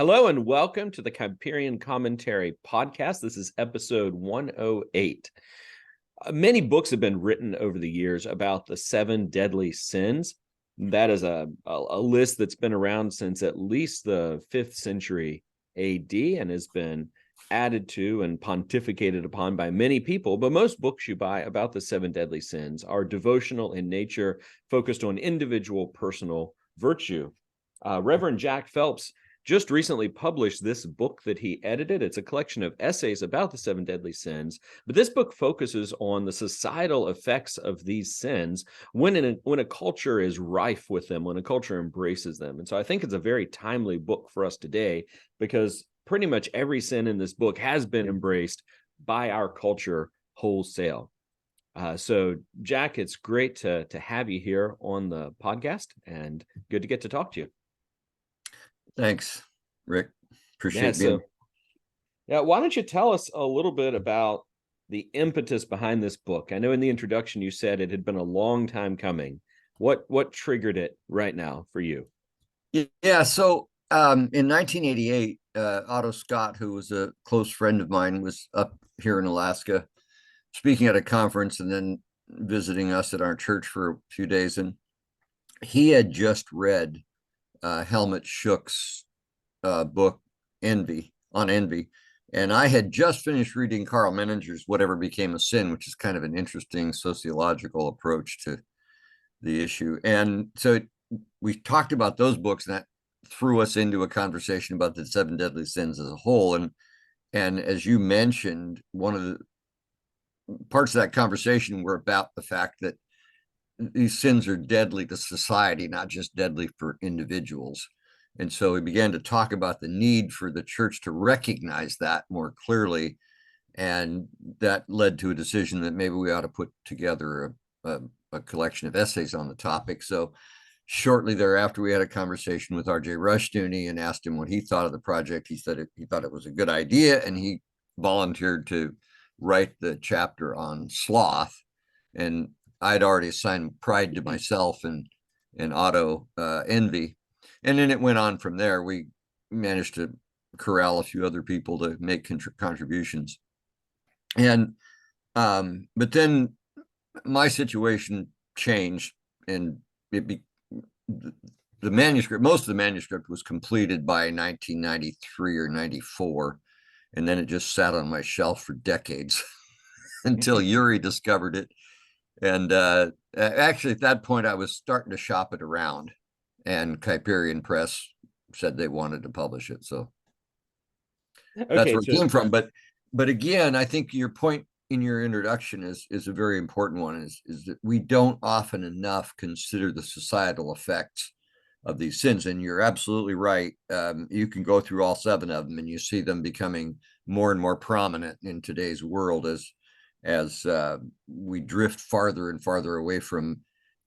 Hello and welcome to the Kuyperian Commentary Podcast. This is episode 108. Many books have been written over the years about the 7 deadly sins. That is a list that's been around since at least the 5th century AD and has been added to and pontificated upon by many people. But most books you buy about the 7 deadly sins are devotional in nature, focused on individual personal virtue. Reverend Jack Phelps just recently published this book that he edited. It's a collection of essays about the 7 deadly sins, but this book focuses on the societal effects of these sins when a culture is rife with them, when a culture embraces them. And so I think it's a very timely book for us today because pretty much every sin in this book has been embraced by our culture wholesale. So Jack, it's great to have you here on the podcast and good to get to talk to you. Thanks, Rick. Appreciate being. Why don't you tell us a little bit about the impetus behind this book? I know in the introduction you said it had been a long time coming. What triggered it right now for you? Yeah, so in 1988, Otto Scott, who was a close friend of mine, was up here in Alaska speaking at a conference and then visiting us at our church for a few days. And he had just read Helmut Schuch's book Envy. And I had just finished reading Karl Menninger's Whatever Became a Sin, which is kind of an interesting sociological approach to the issue. And so we talked about those books, and that threw us into a conversation about the 7 deadly sins as a whole. And as you mentioned, one of the parts of that conversation were about the fact that these sins are deadly to society, not just deadly for individuals. And so we began to talk about the need for the church to recognize that more clearly. And that led to a decision that maybe we ought to put together a collection of essays on the topic. So shortly thereafter, we had a conversation with R.J. Rushdoony and asked him what he thought of the project. He said he thought it was a good idea, and he volunteered to write the chapter on sloth. And I'd already assigned Pride to myself and Otto Envy. And then it went on from there. We managed to corral a few other people to make contributions. And but then my situation changed, and the manuscript, most of the manuscript was completed by 1993 or 94. And then it just sat on my shelf for decades until Yuri discovered it. And actually, at that point, I was starting to shop it around, and Kuyperian Press said they wanted to publish it. So that's where it came from. But again, I think your point in your introduction is a very important one, is that we don't often enough consider the societal effects of these sins. And you're absolutely right. You can go through all 7 of them, and you see them becoming more and more prominent in today's world as we drift farther and farther away from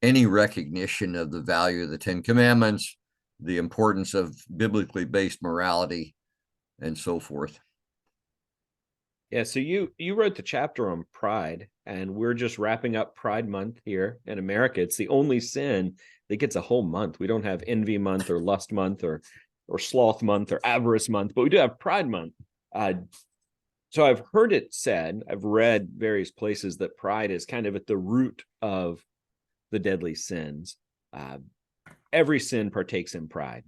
any recognition of the value of the 10 Commandments, the importance of biblically based morality, and so forth. Yeah, so you wrote the chapter on pride, and we're just wrapping up Pride Month here in America. It's the only sin that gets a whole month. We don't have Envy Month or Lust Month or Sloth Month or Avarice Month, but we do have Pride Month. So I've heard it said, I've read various places that pride is kind of at the root of the deadly sins. Every sin partakes in pride.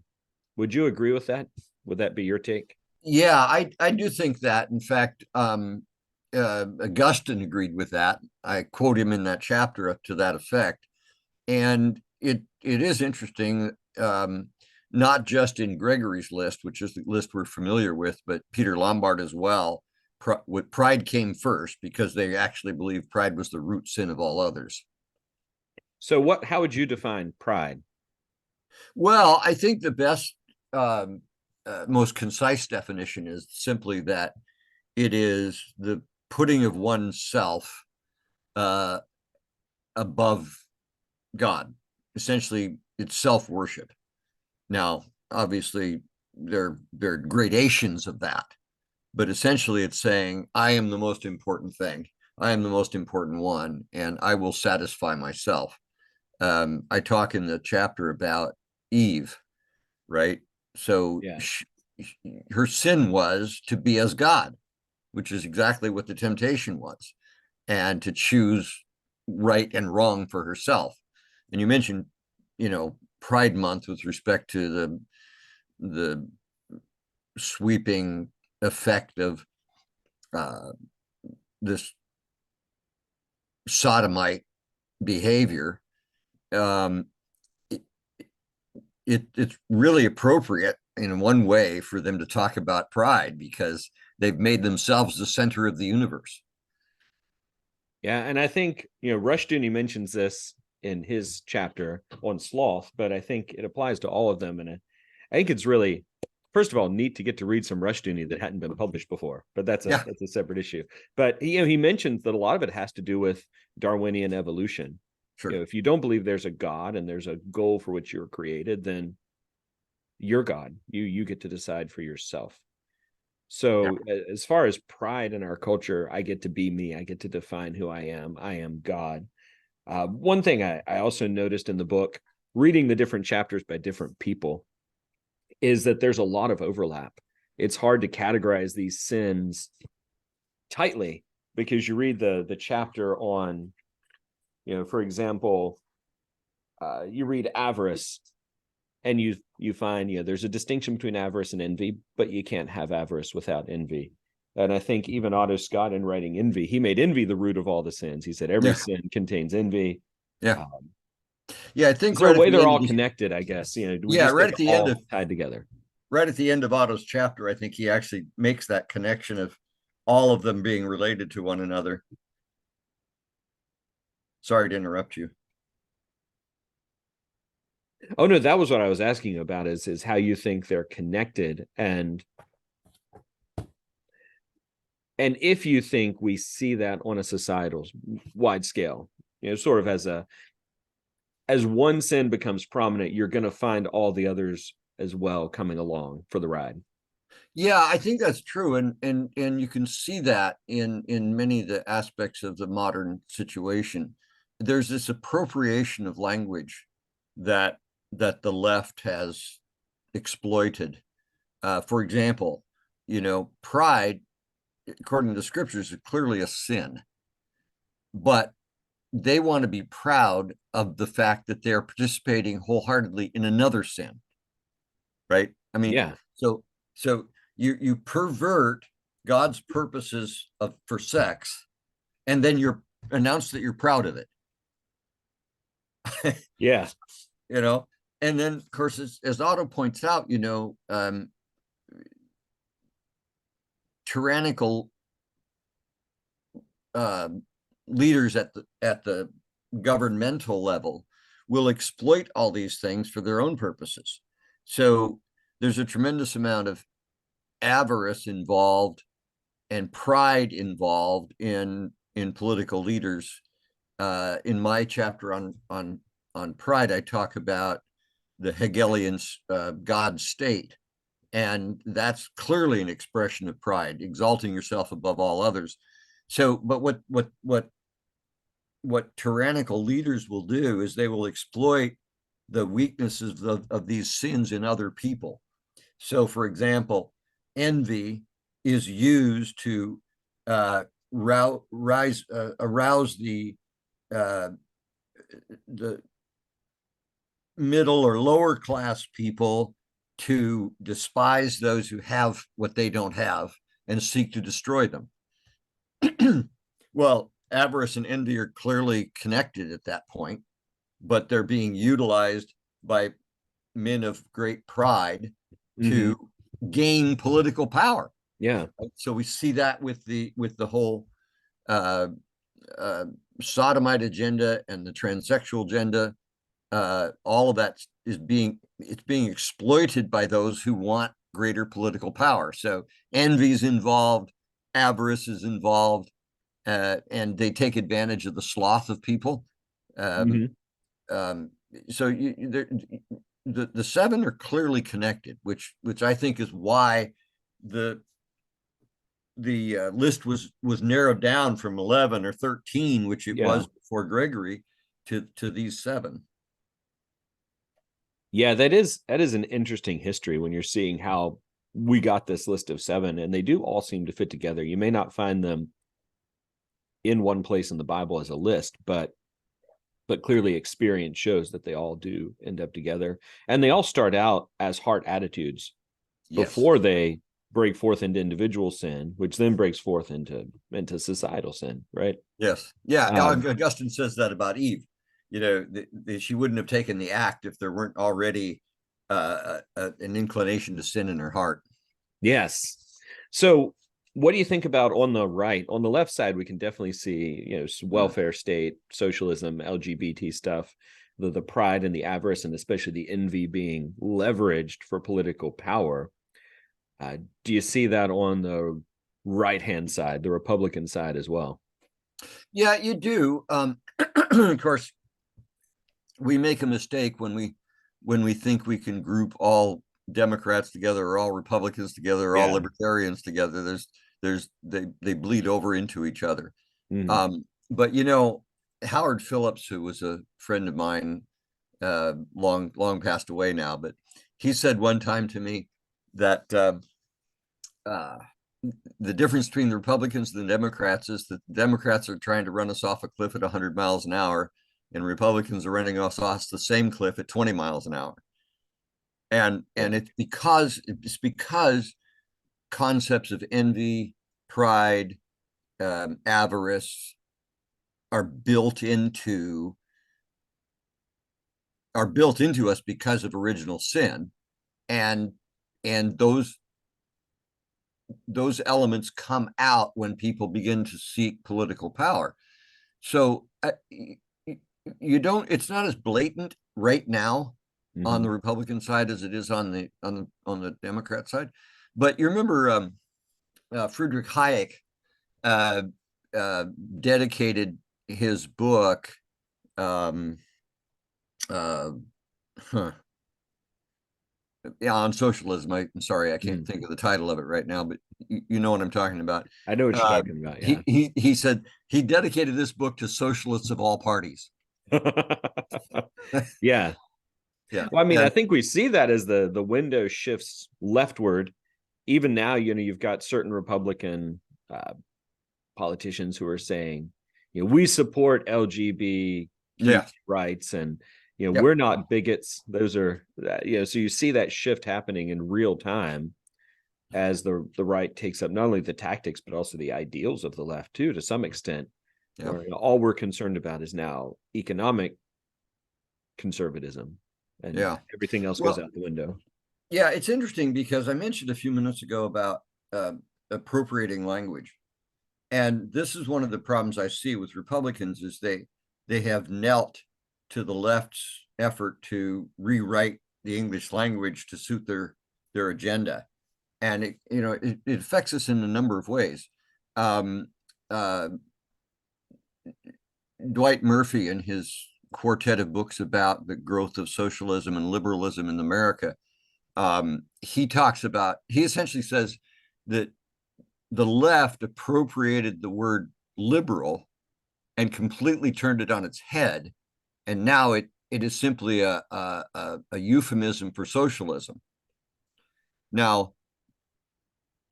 Would you agree with that? Would that be your take? Yeah, I do think that. In fact, Augustine agreed with that. I quote him in that chapter up to that effect. And it is interesting, not just in Gregory's list, which is the list we're familiar with, but Peter Lombard as well. Pride came first because they actually believed pride was the root sin of all others. So how would you define pride? Well, I think the best, most concise definition is simply that it is the putting of oneself above God. Essentially, it's self-worship. Now, obviously, there are gradations of that. But essentially, it's saying, I am the most important thing. I am the most important one, and I will satisfy myself. I talk in the chapter about Eve, right? So her sin was to be as God, which is exactly what the temptation was, and to choose right and wrong for herself. And you mentioned, Pride Month with respect to the sweeping effect of this sodomite behavior. It's really appropriate in one way for them to talk about pride, because they've made themselves the center of the universe. Yeah, and I think, Rushdoony mentions this in his chapter on sloth, but I think it applies to all of them. And I think it's really, first of all, neat to get to read some Rushdoony that hadn't been published before, but that's a separate issue. But he mentions that a lot of it has to do with Darwinian evolution. Sure. If you don't believe there's a God and there's a goal for which you were created, then you're God. You get to decide for yourself. So as far as pride in our culture, I get to be me. I get to define who I am. I am God. One thing I also noticed in the book, reading the different chapters by different people, is that there's a lot of overlap. It's hard to categorize these sins tightly, because you read the chapter on, for example, you read avarice, and you find, there's a distinction between avarice and envy, but you can't have avarice without envy. And I think even Otto Scott, in writing envy, he made envy the root of all the sins. He said every sin contains envy. Yeah. I think is there a way they're all connected, I guess. Right at the end of tied together. Right at the end of Otto's chapter, I think he actually makes that connection of all of them being related to one another. Sorry to interrupt you. Oh, no, that was what I was asking about, is how you think they're connected. And if you think we see that on a societal wide scale, sort of as one sin becomes prominent, you're going to find all the others as well coming along for the ride. Yeah, I think that's true. And you can see that in many of the aspects of the modern situation. There's this appropriation of language that the left has exploited. For example, pride, according to the scriptures, is clearly a sin, but they want to be proud of the fact that they're participating wholeheartedly in another sin, right? I mean, so you pervert God's purposes for sex, and then you announce that you're proud of it. Yeah. And then, of course, as Otto points out, tyrannical leaders at the governmental level will exploit all these things for their own purposes. So there's a tremendous amount of avarice involved and pride involved in political leaders. In my chapter on pride, I talk about the Hegelian God state, and that's clearly an expression of pride, exalting yourself above all others. So, but what tyrannical leaders will do is they will exploit the weaknesses of these sins in other people. So, for example, envy is used to arouse the middle or lower class people to despise those who have what they don't have and seek to destroy them. Well, avarice and envy are clearly connected at that point, but they're being utilized by men of great pride to gain political power. Yeah. So we see that with the whole sodomite agenda and the transsexual agenda. All of that is being exploited by those who want greater political power. So envy is involved, avarice is involved, and they take advantage of the sloth of people. So the seven are clearly connected, which I think is why the list was narrowed down from 11 or 13, which it was before Gregory, to these seven. Yeah, that is an interesting history when you're seeing how we got this list of 7, and they do all seem to fit together. You may not find them in one place in the Bible as a list, but clearly experience shows that they all do end up together. And they all start out as heart attitudes before they break forth into individual sin, which then breaks forth into societal sin, right? Yes. Yeah. Augustine says that about Eve. She wouldn't have taken the act if there weren't already an inclination to sin in her heart. Yes. So what do you think about on the right? On the left side, we can definitely see, welfare state, socialism, LGBT stuff, the pride and the avarice, and especially the envy being leveraged for political power. Do you see that on the right-hand side, the Republican side as well? Yeah, you do. Of course, we make a mistake when we think we can group all Democrats together or all Republicans together or all libertarians together. They bleed over into each other. Mm-hmm. But Howard Phillips, who was a friend of mine, long passed away now, but he said one time to me that the difference between the Republicans and the Democrats is that the Democrats are trying to run us off a cliff at 100 miles an hour, and Republicans are running us off the same cliff at 20 miles an hour. And it's because concepts of envy, pride, avarice are built into us because of original sin, and those elements come out when people begin to seek political power. So it's not as blatant right now on the Republican side as it is on the Democrat side. But you remember Friedrich Hayek dedicated his book on socialism. I'm sorry, I can't think of the title of it right now, but you know what I'm talking about. I know what you're talking about. Yeah. He said he dedicated this book to socialists of all parties. Yeah. Yeah. Well, I mean, I think we see that as the window shifts leftward. Even now, you've got certain Republican politicians who are saying, we support LGBT rights, and we're not bigots. Those are, so you see that shift happening in real time as the right takes up not only the tactics, but also the ideals of the left too, to some extent. Where all we're concerned about is now economic conservatism, and everything else goes out the window. Yeah, it's interesting because I mentioned a few minutes ago about appropriating language. And this is one of the problems I see with Republicans is they have knelt to the left's effort to rewrite the English language to suit their agenda. And it affects us in a number of ways. Dwight Murphy, in his quartet of books about the growth of socialism and liberalism in America, he essentially says that the left appropriated the word liberal and completely turned it on its head, and now it is simply a euphemism for socialism. Now,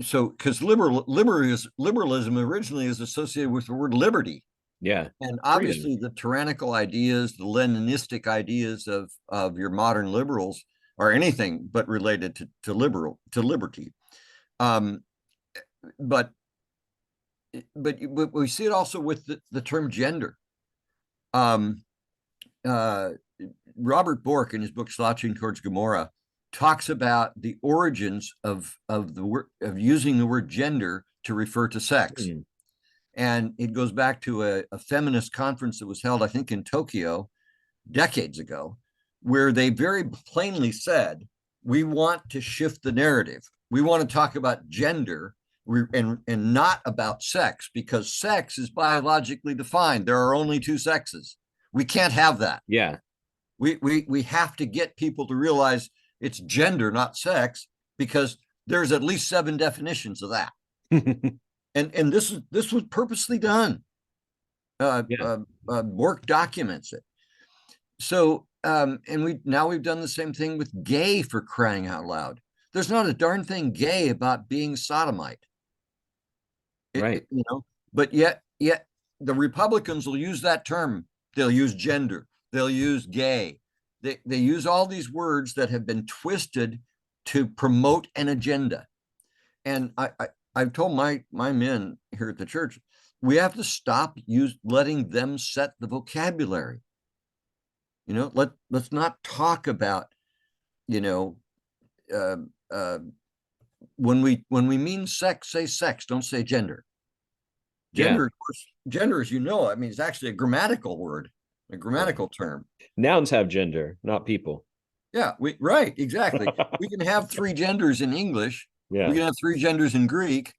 so because liberalism originally is associated with the word liberty. Yeah. And obviously the tyrannical ideas, the Leninistic ideas of your modern liberals are anything but related to liberty. But we see it also with the term gender. Robert Bork, in his book Slouching Towards Gomorrah, talks about the origins of using the word gender to refer to sex. And it goes back to a feminist conference that was held, I think, in Tokyo decades ago, where they very plainly said, we want to shift the narrative. We want to talk about gender and not about sex, because sex is biologically defined. There are only two sexes. We can't have that. Yeah. We have to get people to realize it's gender, not sex, because there's at least 7 definitions of that. And this was purposely done. Bork documents it. So, and we've done the same thing with gay, for crying out loud. there's not a darn thing gay about being sodomite. Right. But yet the Republicans will use that term. They'll use gender. They'll use gay. They use all these words that have been twisted to promote an agenda. And I've told my men here at the church, we have to stop letting them set the vocabulary. Let's not talk about, when we mean sex, say sex, don't say gender. Gender, of course, gender, as it's actually a grammatical word, a grammatical term. Nouns have gender, not people. Yeah, right, exactly. We can have 3 genders in English. Yeah. We can have 3 genders in Greek,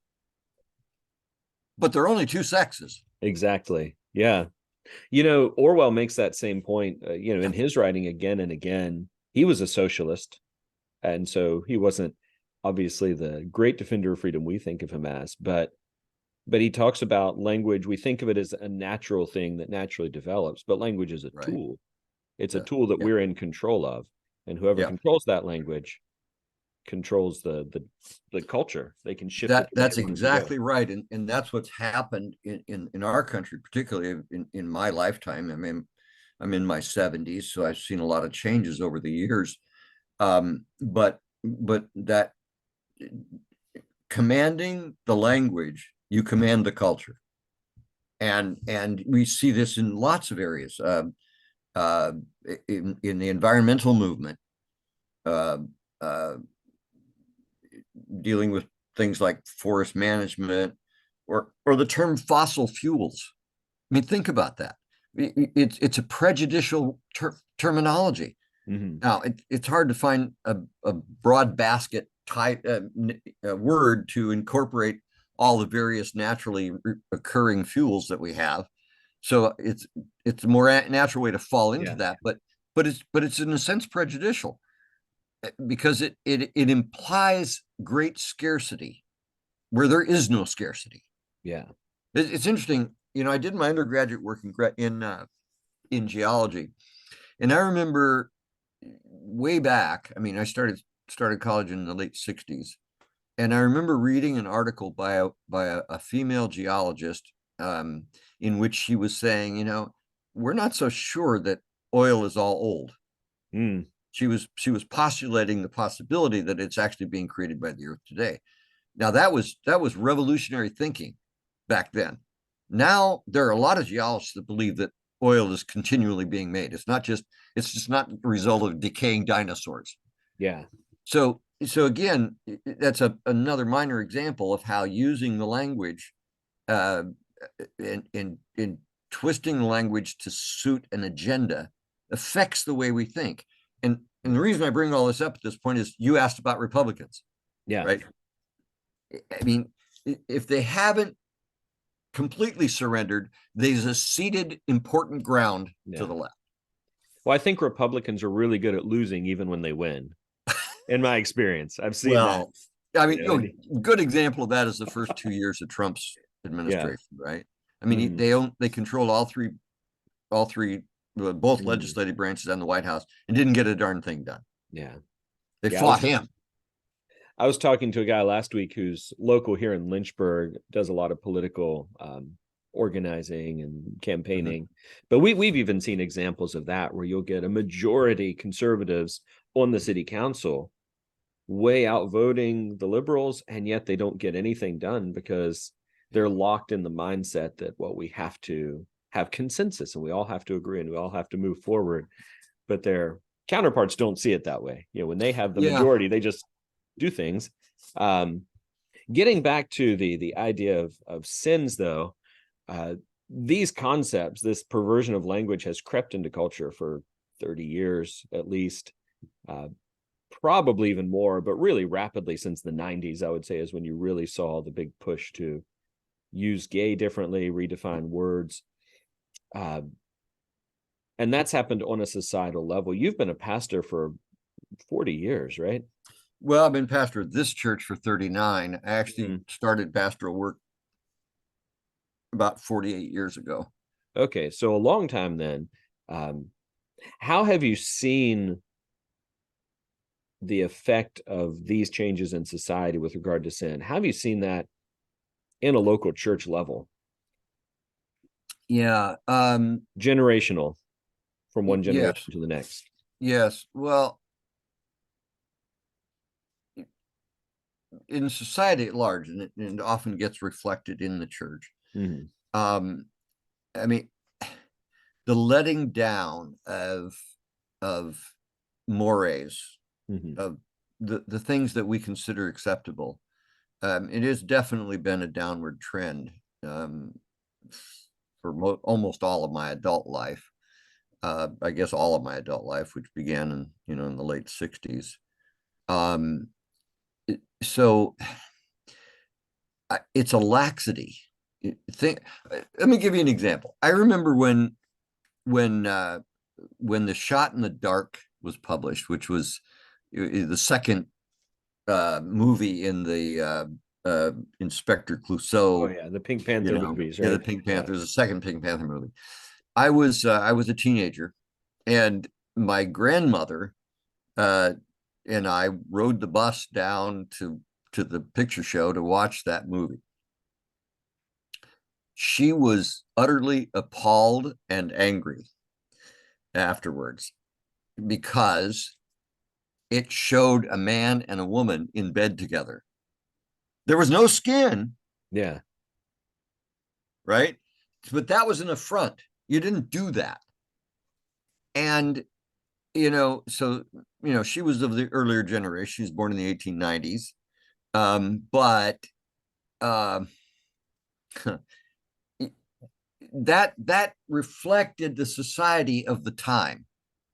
but they're only 2 sexes. Exactly. Yeah. Orwell makes that same point, in his writing again and again. He was a socialist. And so he wasn't obviously the great defender of freedom we think of him as, but he talks about language. We think of it as a natural thing that naturally develops, but language is a tool. It's a tool that we're in control of. And whoever controls that language controls the culture. They can shift that. That's exactly right. And that's what's happened in our country, particularly in my lifetime. I'm in my 70s, so I've seen a lot of changes over the years. But that commanding the language, you command the culture. And we see this in lots of areas. In the environmental movement, dealing with things like forest management, or the term fossil fuels. Think about that. It's a prejudicial terminology. Mm-hmm. Now, it's hard to find a broad basket type word to incorporate all the various naturally occurring fuels that we have. So it's a more natural way to fall into that, but it's in a sense prejudicial, because it implies great scarcity where there is no scarcity. Yeah, it's interesting. I did my undergraduate work in geology, and I remember way back. I started college in the late 60s, and I remember reading an article by a female geologist, in which she was saying, we're not so sure that oil is all old. Mm. She was postulating the possibility that it's actually being created by the earth today. Now that was revolutionary thinking back then. Now there are a lot of geologists that believe that oil is continually being made. It's just not the result of decaying dinosaurs. Yeah. So again, that's another minor example of how using the language, in twisting the language to suit an agenda, affects the way we think. And the reason I bring all this up at this point is you asked about Republicans. Yeah. Right. If they haven't completely surrendered, they've ceded important ground to the left. Well, I think Republicans are really good at losing even when they win. In my experience, I've seen that. Good example of that is the first 2 years of Trump's administration, right? They controlled all three, both legislative branches and the White House, and didn't get a darn thing done. Yeah. They fought him. I was talking to a guy last week who's local here in Lynchburg, does a lot of political organizing and campaigning. Mm-hmm. But we've even seen examples of that, where you'll get a majority conservatives on the city council way outvoting the liberals, and yet they don't get anything done because they're locked in the mindset that, well, we have to have consensus and we all have to agree and we all have to move forward. But their counterparts don't see it that way. When they have the majority, they just do things. Getting back to the idea of sins, though, these concepts, this perversion of language has crept into culture for 30 years at least, probably even more, but really rapidly since the 90s, I would say, is when you really saw the big push to use gay differently, redefine words. And that's happened on a societal level. You've been a pastor for 40 years, right? Well, I've been pastor of this church for 39. I actually started pastoral work about 48 years ago. Okay, so a long time then. How have you seen the effect of these changes in society with regard to sin. How have you seen that in a local church level? Yeah. Generational, from one Yes. generation to the next. Yes. Well, in society at large, and it often gets reflected in the church. Mhm. I mean, the letting down of mores, Mhm. of the things that we consider acceptable, it has definitely been a downward trend for almost all of my adult life. I guess all of my adult life, which began in the late 60s. So it's a laxity. Let me give you an example. I remember when The Shot in the Dark was published, which was the second movie in the Inspector Oh Clouseau, yeah, the Pink Panther movies, yeah, right? the Pink Panther, the second Pink Panther movie. I was a teenager, and my grandmother and I rode the bus down to the picture show to watch that movie. She was utterly appalled and angry afterwards because it showed a man and a woman in bed together. There was no skin, Yeah. right? But that was an affront. You didn't do that. And, so, she was of the earlier generation. She was born in the 1890s. But that reflected the society of the time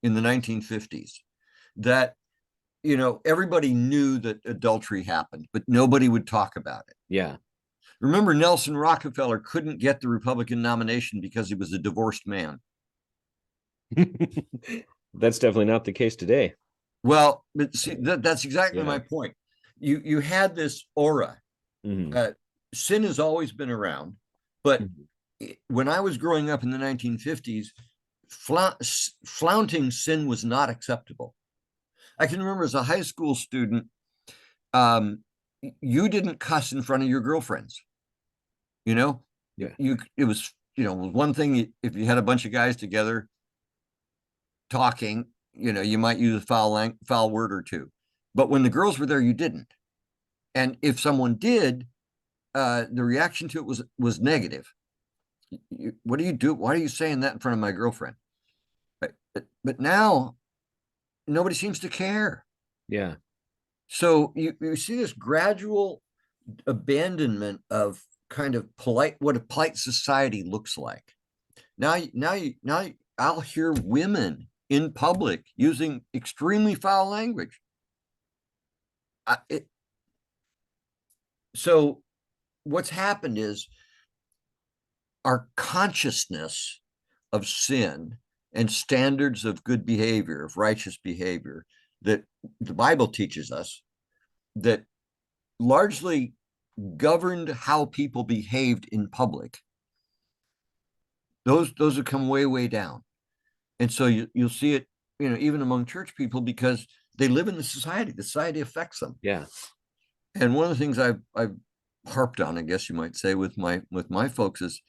in the 1950s, that everybody knew that adultery happened, but nobody would talk about it. Yeah. Remember, Nelson Rockefeller couldn't get the Republican nomination because he was a divorced man. That's definitely not the case today. Well, but see, that's exactly my Yeah. point. You had this aura. Mhm. Sin has always been around, but Mhm. when I was growing up in the 1950s, flaunting sin was not acceptable. I can remember as a high school student, you didn't cuss in front of your girlfriends. Yeah. It was one thing if you had a bunch of guys together talking, you might use a foul word or two, but when the girls were there, you didn't. And if someone did, the reaction to it was negative. What do you do? Why are you saying that in front of my girlfriend? But now nobody seems to care. Yeah. So you see this gradual abandonment of kind of what a polite society looks like. Now I'll hear women in public using extremely foul language. So what's happened is our consciousness of sin and standards of good behavior, of righteous behavior, that the Bible teaches us, that largely governed how people behaved in public. Those have come way down. And so you'll see it, even among church people, because they live in the society affects them. Yeah. And one of the things I've harped on, I guess you might say, with my folks is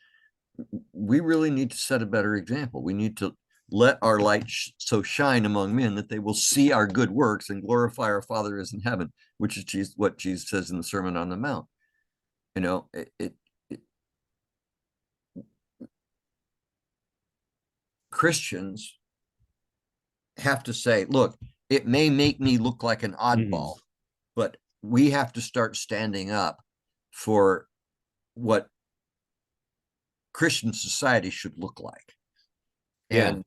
we really need to set a better example. We need to let our light so shine among men that they will see our good works and glorify our Father who is in heaven, which is what Jesus says in the Sermon on the Mount. Christians have to say, look, it may make me look like an oddball, but we have to start standing up for what Christian society should look like. Yeah. And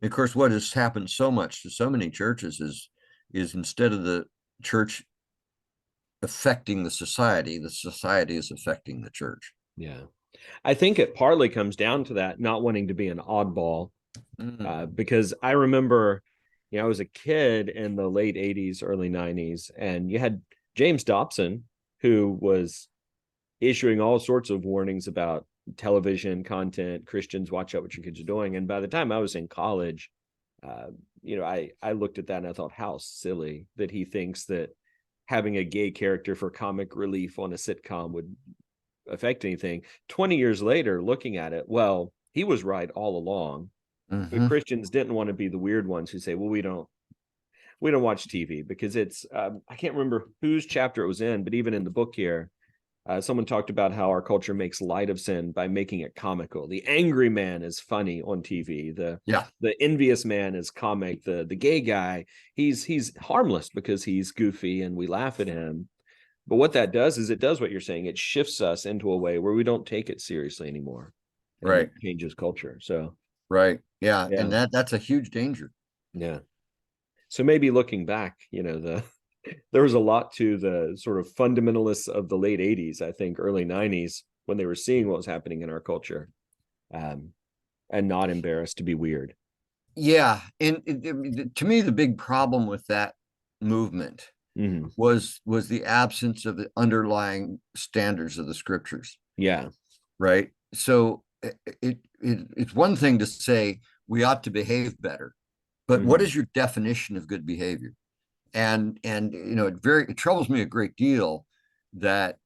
of course, what has happened so much to so many churches is instead of the church affecting the society is affecting the church. Yeah. I think it partly comes down to that, not wanting to be an oddball, because I remember, I was a kid in the late 80s, early 90s, and you had James Dobson, who was issuing all sorts of warnings about television content. Christians, watch out what your kids are doing. And by the time I was in college, I looked at that and I thought, how silly that he thinks that having a gay character for comic relief on a sitcom would affect anything. 20 years later, looking at it, well, he was right all along. But Christians didn't want to be the weird ones who say, well, we don't watch TV because it's I can't remember whose chapter it was in, but even in the book here, someone talked about how our culture makes light of sin by making it comical. The angry man is funny on TV. The envious man is comic. The gay guy, he's harmless because he's goofy and we laugh at him. But what that does is it does what you're saying. It shifts us into a way where we don't take it seriously anymore. Right. It changes culture. So right. Yeah. And that's a huge danger. Yeah. So maybe looking back, there was a lot to the sort of fundamentalists of the late 80s, I think early 90s, when they were seeing what was happening in our culture, and not embarrassed to be weird. Yeah. And to me, the big problem with that movement was the absence of the underlying standards of the scriptures. Yeah. Right. So it's one thing to say we ought to behave better, but what is your definition of good behavior? And it troubles me a great deal that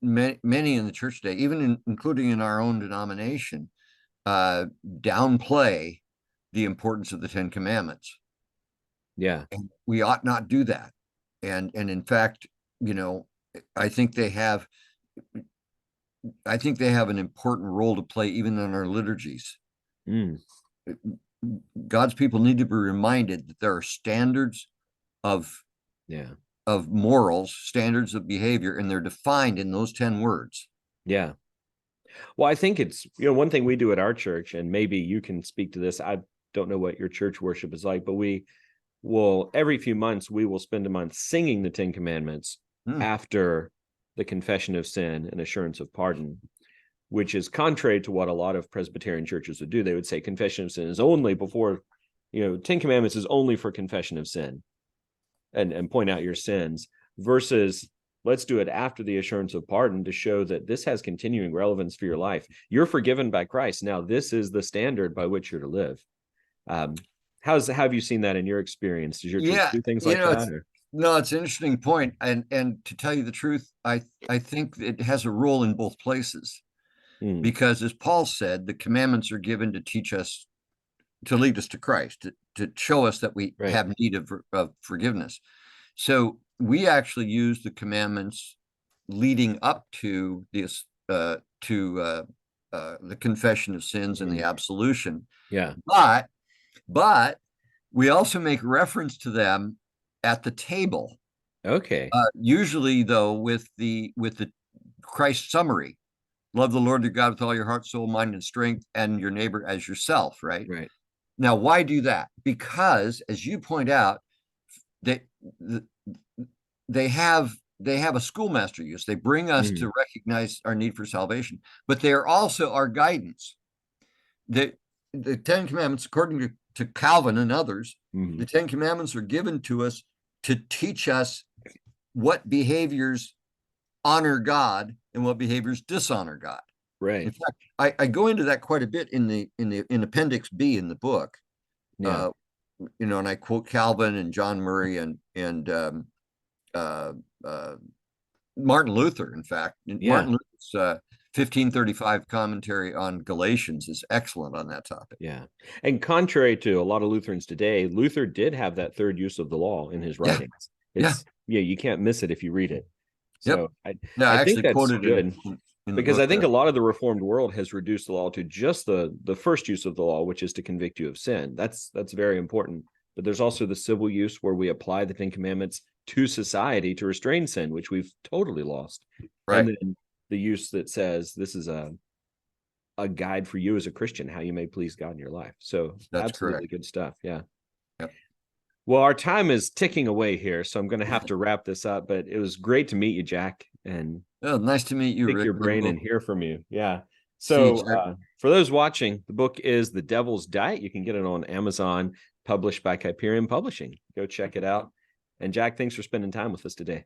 many in the church today, including in our own denomination, downplay the importance of the Ten Commandments. Yeah. And we ought not do that. And in fact, I think they have an important role to play even in our liturgies. God's people need to be reminded that there are standards of morals, standards of behavior, and they're defined in those 10 words. Yeah. Well, I think it's, one thing we do at our church, and maybe you can speak to this. I don't know what your church worship is like, but we will, every few months, we will spend a month singing the 10 Commandments after the confession of sin and assurance of pardon, which is contrary to what a lot of Presbyterian churches would do. They would say confession of sin is only before, 10 Commandments is only for confession of sin and point out your sins, versus let's do it after the assurance of pardon to show that this has continuing relevance for your life. You're forgiven by Christ. Now, this is the standard by which you're to live. How have you seen that in your experience? Does your church do things like that? No, it's an interesting point. And to tell you the truth, I think it has a role in both places. Because as Paul said, the commandments are given to teach us, to lead us to Christ, to show us that we have need of forgiveness. So we actually use the commandments leading up to this, the confession of sins and the absolution. Yeah. But we also make reference to them at the table. Okay. Usually, though, with the Christ summary. Love the Lord your God with all your heart, soul, mind, and strength, and your neighbor as yourself, right? Right. Now, why do that? Because, as you point out, they have a schoolmaster use. They bring us to recognize our need for salvation, but they are also our guidance. The 10 Commandments, according to Calvin and others, the 10 Commandments are given to us to teach us what behaviors honor God and what behaviors dishonor God. Right. In fact, I go into that quite a bit in Appendix B in the book. Yeah. And I quote Calvin and John Murray and Martin Luther. In fact, Martin Luther's 1535 commentary on Galatians is excellent on that topic. Yeah. And contrary to a lot of Lutherans today, Luther did have that third use of the law in his writings. You can't miss it if you read it. So I think that's quoted good because I think a lot of the Reformed world has reduced the law to just the first use of the law, which is to convict you of sin. That's very important. But there's also the civil use where we apply the 10 Commandments to society to restrain sin, which we've totally lost. Right. And then the use that says this is a guide for you as a Christian, how you may please God in your life. So that's absolutely correct. Good stuff. Yeah. Yep. Well, our time is ticking away here, so I'm going to have to wrap this up. But it was great to meet you, Jack, and nice to meet you, pick Rick. Your brain and hear from you. Yeah. So for those watching, the book is The Devil's Diet. You can get it on Amazon, published by Kuyperian Publishing. Go check it out. And Jack, thanks for spending time with us today.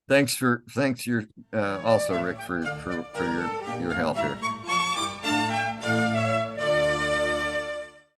Thanks also, Rick, for your help here.